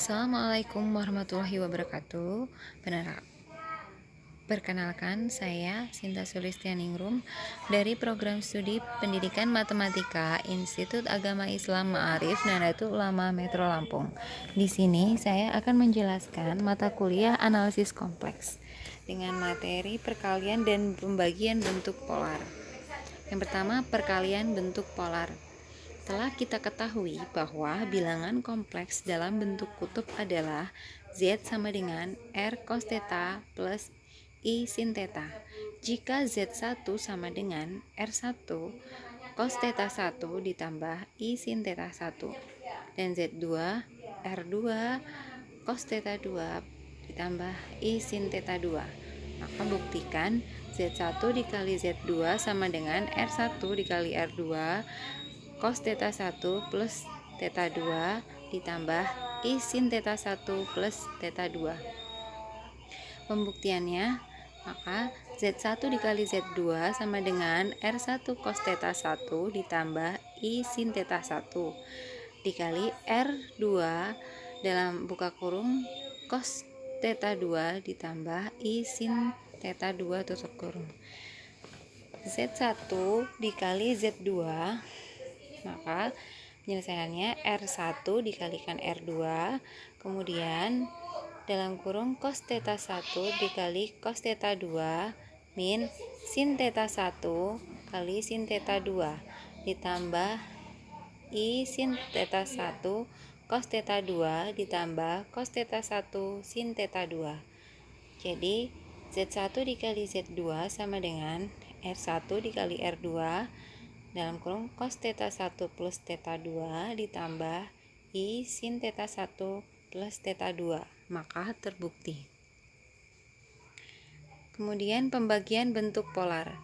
Assalamualaikum warahmatullahi wabarakatuh. Perkenalkan, saya Sinta Sulistianingrum dari Program Studi Pendidikan Matematika Institut Agama Islam Ma'arif Nahdlatul Ulama Metro Lampung. Di sini saya akan menjelaskan mata kuliah analisis kompleks dengan materi perkalian dan pembagian bentuk polar. Yang pertama, perkalian bentuk polar. Telah kita ketahui bahwa bilangan kompleks dalam bentuk kutub adalah Z sama dengan R cos theta plus I sin theta. Jika Z1 sama dengan R1 cos theta 1 ditambah I sin theta 1 dan Z2 R2 cos theta 2 ditambah I sin theta 2. Maka buktikan Z1 dikali Z2 sama dengan R1 dikali R2 cos theta 1 plus theta 2 ditambah I sin theta 1 plus theta 2. Pembuktiannya, maka Z1 dikali Z2 sama dengan R1 cos theta 1 ditambah I sin theta 1 dikali R2 dalam buka kurung cos theta 2 ditambah I sin theta 2 tutup kurung. Z1 dikali Z2, maka penyelesaiannya R1 dikalikan R2, kemudian dalam kurung cos theta 1 dikali cos theta 2 min sin theta 1 kali sin theta 2 ditambah I sin theta 1 cos theta 2 ditambah cos theta 1 sin theta 2. Jadi Z1 dikali Z2 sama dengan R1 dikali R2 dalam kurung cos theta 1 plus theta 2 ditambah I sin theta 1 plus theta 2. Maka terbukti. Kemudian pembagian bentuk polar.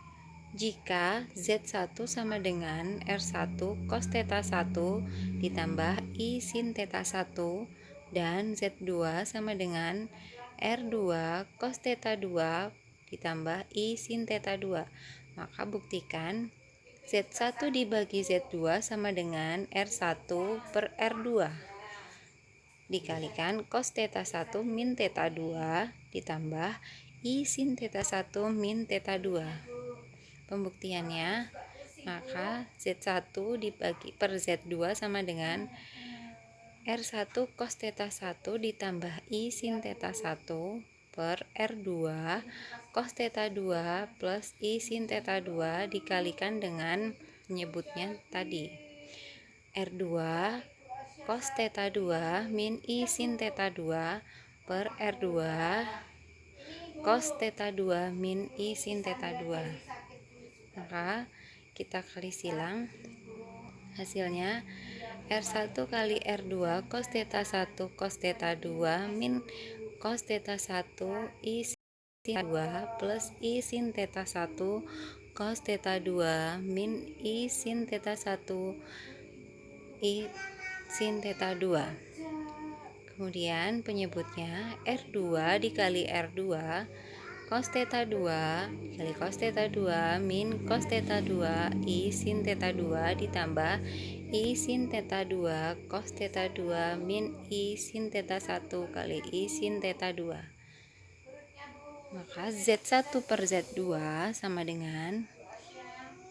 Jika Z1 sama dengan R1 cos theta 1 ditambah I sin theta 1 dan Z2 sama dengan R2 cos theta 2 ditambah I sin theta 2, maka buktikan Z1 dibagi Z2 sama dengan R1 per R2 dikalikan cos theta 1 min theta 2 ditambah I sin theta 1 min theta 2. Pembuktiannya, maka Z1 dibagi per Z2 sama dengan R1 cos theta 1 ditambah I sin theta 1 per R2 cos theta 2 plus I sin theta 2 dikalikan dengan penyebutnya tadi. R2 cos theta 2 min I sin theta 2 per R2 cos theta 2 min I sin theta 2. Maka kita kali silang, hasilnya R1 kali R2 cos theta 1 cos theta 2 min cos theta 1 I sin theta 2 plus I sin theta 1 cos theta 2 min I sin theta 1 I sin theta 2. Kemudian penyebutnya R2 dikali R2 cos theta 2 dikali cos theta 2 min cos theta 2 I sin theta 2 ditambah I sin theta 2 cos theta 2 min I sin theta 1 kali I sin theta 2. Maka Z1 per Z2 sama dengan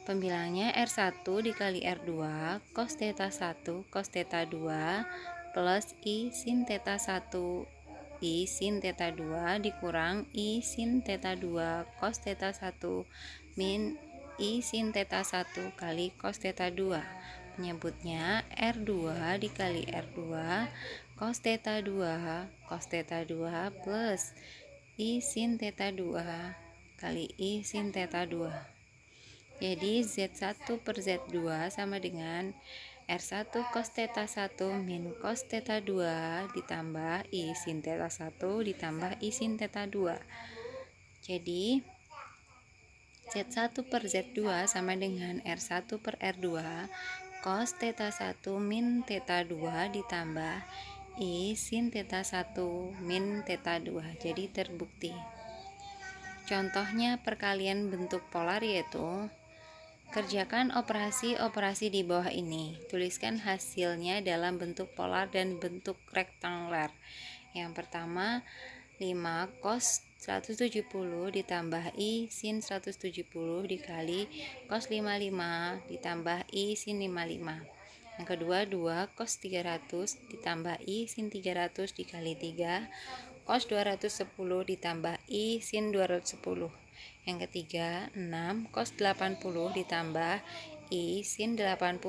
pembilangnya R1 dikali R2 cos theta 1 cos theta 2 plus I sin theta 1 I sin theta 2 dikurang I sin theta 2 cos theta 1 min I sin theta 1 kali cos theta 2. Menyebutnya R2 dikali R2 cos theta 2 cos theta 2 plus I sin theta 2 kali I sin theta 2. Jadi Z1 per Z2 sama dengan R1 cos theta 1 min cos theta 2 ditambah I sin theta 1 ditambah I sin theta 2. Jadi Z1 per Z2 sama dengan R1 per R2 cos theta 1 min theta 2 ditambah I sin theta 1 min theta 2. Jadi terbukti. Contohnya perkalian bentuk polar yaitu Kerjakan operasi-operasi di bawah ini. Tuliskan hasilnya dalam bentuk polar dan bentuk rektanguler. Yang pertama, 5 cos 170 ditambah I sin 170 dikali cos 55 ditambah I sin 55. Yang kedua, 2 cos 300 ditambah I sin 300 dikali 3 cos 210 ditambah I sin 210. Yang ketiga, 6 cos 80 ditambah I sin 80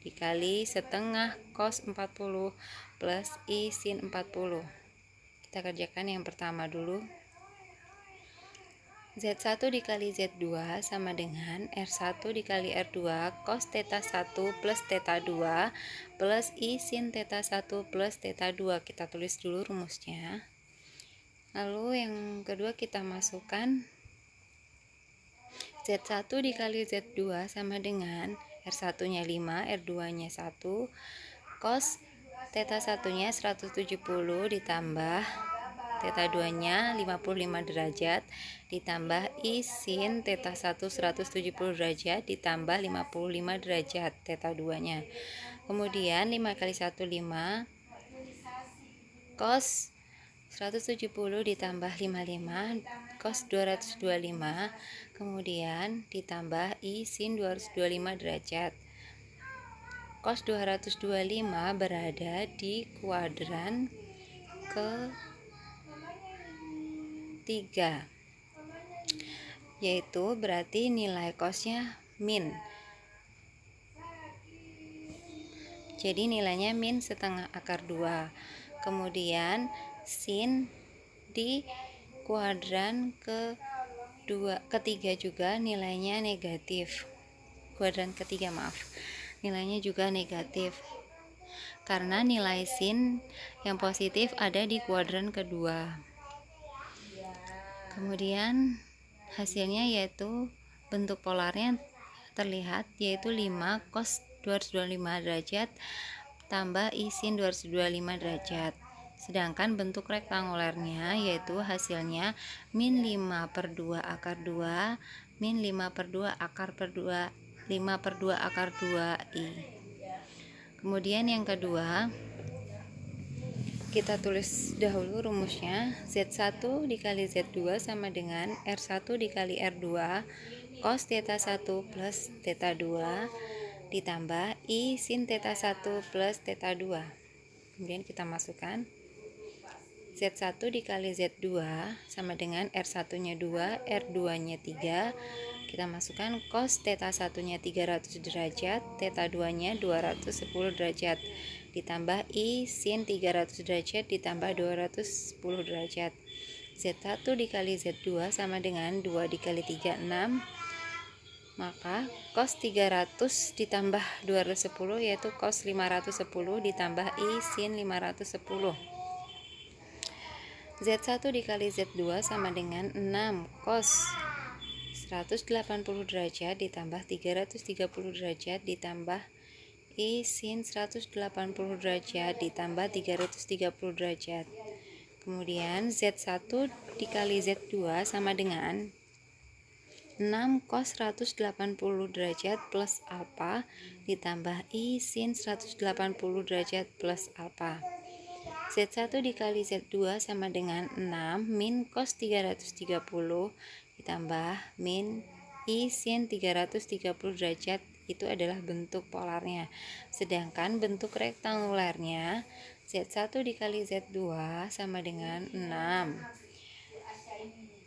dikali setengah cos 40 plus I sin 40. Kita kerjakan yang pertama dulu. Z1 dikali Z2 sama dengan R1 dikali R2 cos theta 1 plus theta 2 plus I sin theta 1 plus theta 2. Kita tulis dulu rumusnya. Lalu yang kedua kita masukkan Z1 dikali Z2 sama dengan R1 nya 5, R2 nya 1 cos theta 1 nya 170 ditambah theta 2 nya 55 derajat ditambah I sin theta 1 170 derajat ditambah 55 derajat theta 2 nya. Kemudian 5 kali 1 5 cos 170 ditambah 55 cos 225, kemudian ditambah I sin 225 derajat. Cos 225 berada di kuadran ke-3, yaitu berarti nilai cosnya min. Jadi nilainya min setengah akar 2. Kemudian sin di kuadran ketiga juga nilainya negatif. Kuadran ketiga, nilainya juga negatif karena nilai sin yang positif ada di kuadran kedua. Kemudian hasilnya yaitu bentuk polarnya terlihat, yaitu 5 cos 225 derajat tambah I sin 225 derajat. Sedangkan bentuk rektangulernya yaitu hasilnya min 5 per 2 akar 2 min 5 per 2 akar per 2 5 per 2 akar 2I. Kemudian yang kedua, kita tulis dahulu rumusnya. Z1 dikali Z2 sama dengan R1 dikali R2 cos theta 1 plus theta 2 ditambah I sin theta 1 plus theta 2. Kemudian kita masukkan Z1 dikali Z2 sama dengan R1 nya 2, R2 nya 3. Kita masukkan cos theta 1 nya 300 derajat, theta 2 nya 210 derajat ditambah I sin 300 derajat ditambah 210 derajat. Z1 dikali Z2 sama dengan 2 dikali 3, 6. Maka cos 300 ditambah 210 yaitu cos 510 ditambah I sin 510. Z1 dikali Z2 sama dengan 6 cos 180 derajat ditambah 330 derajat ditambah I sin 180 derajat ditambah 330 derajat. Kemudian Z1 dikali Z2 sama dengan 6 cos 180 derajat plus alfa ditambah I sin 180 derajat plus alfa. Z1 dikali Z2 sama dengan 6 min cos 330 ditambah min I sin 330 derajat. Itu adalah bentuk polarnya. Sedangkan bentuk rektangulernya Z1 dikali Z2 sama dengan 6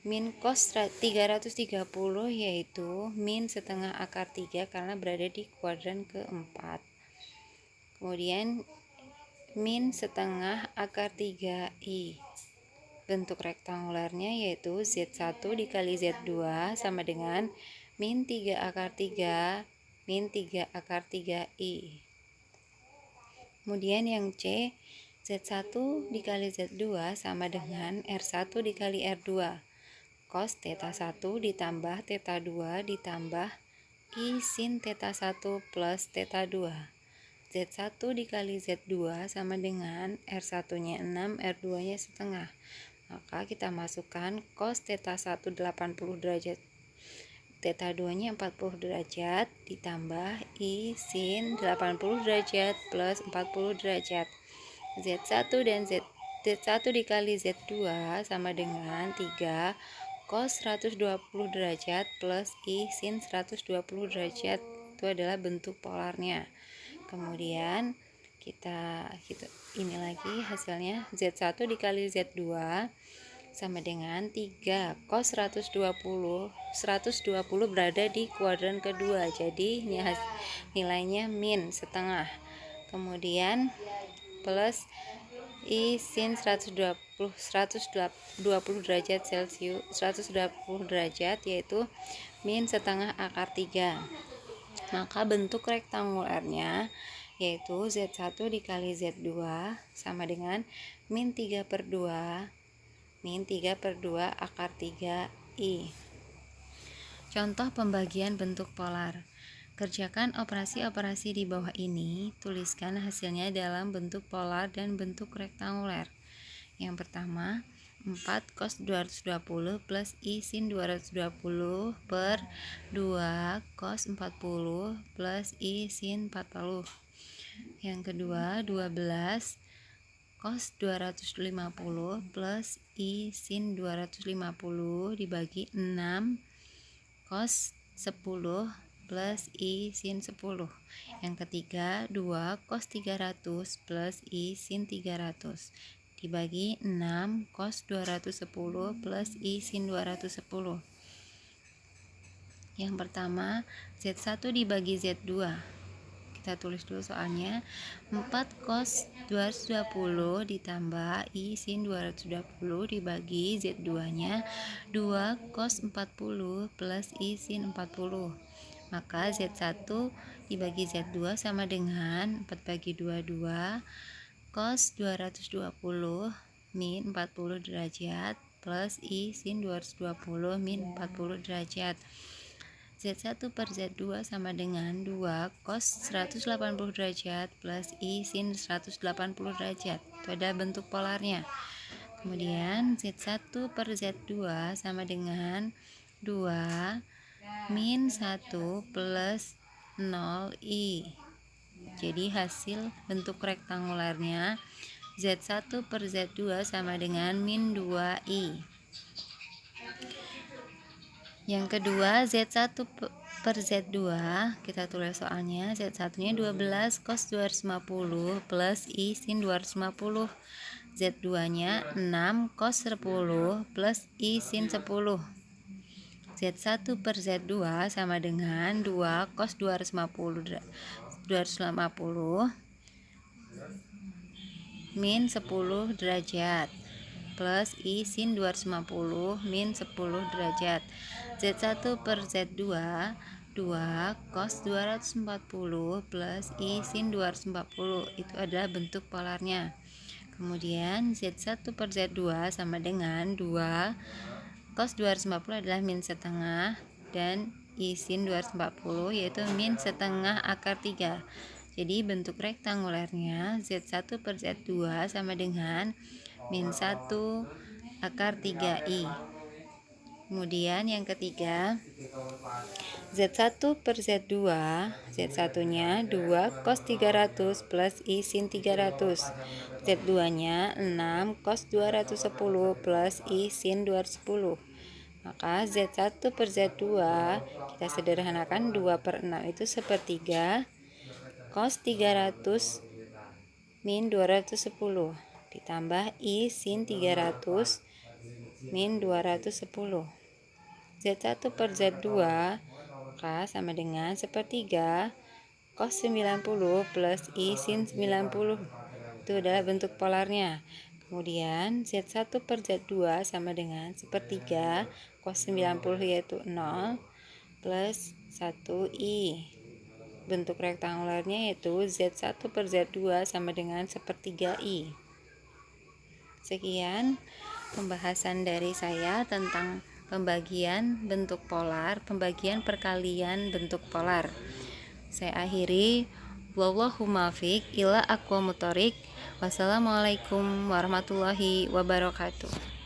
min cos 330 yaitu min setengah akar 3 karena berada di kuadran keempat. Kemudian min setengah akar 3I. Bentuk rektangulernya yaitu Z1 dikali Z2 sama dengan min 3 akar 3 min 3 akar 3I. Kemudian yang C, Z1 dikali Z2 sama dengan R1 dikali R2 cos theta 1 ditambah theta 2 ditambah I sin theta 1 plus theta 2. Z1 dikali Z2 sama dengan R1 nya 6, R2 nya setengah. Maka kita masukkan cos theta 1 80 derajat theta 2-nya 40 derajat ditambah I sin 80 derajat plus 40 derajat. Z1 dan Z1 dikali Z2 sama dengan 3 cos 120 derajat plus I sin 120 derajat. Itu adalah bentuk polarnya. Kemudian kita ini lagi hasilnya, Z1 dikali Z2 sama dengan 3 cos 120 berada di kuadran kedua, jadi ini nilainya min setengah. Kemudian plus I sin 120 derajat Celcius 120 derajat yaitu min setengah akar 3. Maka bentuk rektangulernya yaitu Z1 dikali Z2 sama dengan min 3/2 akar 3I. Contoh pembagian bentuk polar. Kerjakan operasi-operasi di bawah ini, tuliskan hasilnya dalam bentuk polar dan bentuk rektanguler. Yang pertama, 4 cos 220 plus I sin 220 per 2 cos 40 plus I sin 40. Yang kedua, 12 cos 250 plus I sin 250 dibagi 6 cos 10 plus I sin 10. Yang ketiga, 2 cos 300 plus I sin 300 dibagi 6 cos 210 plus I sin 210. Yang pertama, Z1 dibagi Z2. Kita tulis dulu soalnya. 4 cos 220 ditambah I sin 220 dibagi Z2-nya 2 cos 40 plus I sin 40. Maka Z1 dibagi Z2 sama dengan 4 bagi 2 cos 220 min 40 derajat plus I sin 220 min 40 derajat. Z1 per Z2 sama dengan 2 cos 180 derajat plus I sin 180 derajat. Itu adalah bentuk polarnya. Kemudian Z1 per Z2 sama dengan 2 min 1 plus 0I. Jadi hasil bentuk rektangulernya Z1 per Z2 sama dengan min 2I. Yang kedua, Z1 per Z2, kita tulis soalnya. Z1-nya 12 cos 250 plus I sin 250. Z2-nya 6 cos 10 plus I sin 10. Z1 per Z2 sama dengan 2 cos 250 min 10 derajat plus I sin 250 min 10 derajat. Z1 per Z2 2 cos 240 plus I sin 240. Itu adalah bentuk polarnya. Kemudian Z1 per Z2 sama dengan 2 cos 250 adalah min setengah dan I sin 240 yaitu min setengah akar 3. Jadi bentuk rektangulernya Z1 per Z2 sama dengan min 1 akar 3I. Kemudian yang ketiga, Z1 per Z2, Z1-nya 2 cos 300 plus I sin 300. Z2-nya 6 cos 210 plus I sin 210. Maka Z1 per Z2 kita sederhanakan 2 per 6 itu sepertiga cos 300 min 210 ditambah I sin 300 min 210. Z1 per Z2 maka sama dengan sepertiga cos 90 plus I sin 90. Itu adalah bentuk polarnya. Kemudian Z1 per Z2 sama dengan sepertiga cos 90 yaitu 0 plus 1I. Bentuk rektangulernya yaitu Z1 per Z2 sama dengan sepertiga I. Sekian pembahasan dari saya tentang pembagian bentuk polar, pembagian perkalian bentuk polar. Saya akhiri. Wallahu muwaffiq ila aqwamut thoriq. Wassalamualaikum warahmatullahi wabarakatuh.